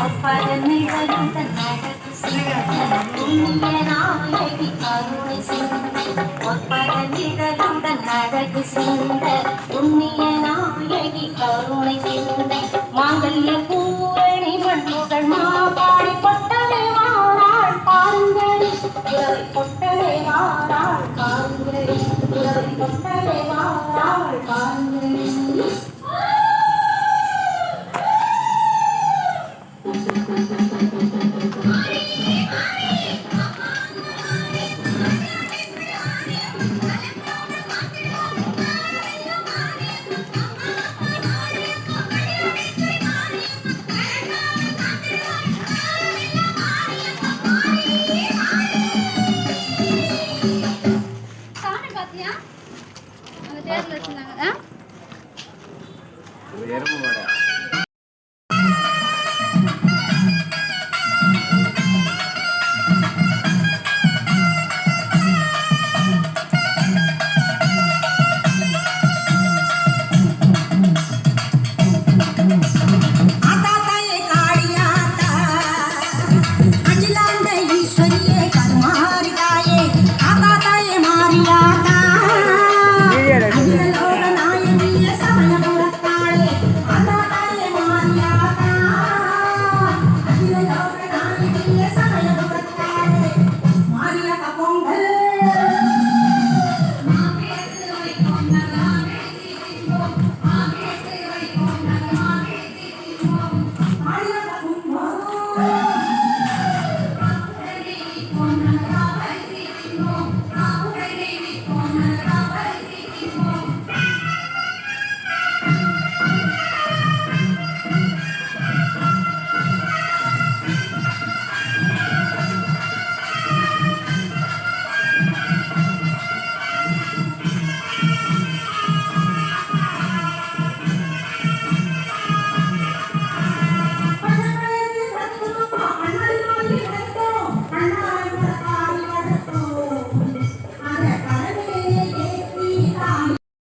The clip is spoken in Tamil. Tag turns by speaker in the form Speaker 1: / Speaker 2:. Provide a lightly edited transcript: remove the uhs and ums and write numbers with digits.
Speaker 1: ஒப்பதமிழருடன் நடக்கு புண்ணிய நாயகி கருணை சிந்த ஒப்பதமிழருடன் நடக்கு சிந்த புண்ணிய நாயகி கருணை சிந்த மாங்கல்ய பூரணி மண்ணுகள் மாபாடி பொட்டலை வாராள் பாருங்கள் பொட்டலை வாராள் பாருங்கள் பொட்டலை வாராள் பாருங்கள்
Speaker 2: எறும்பு மாடா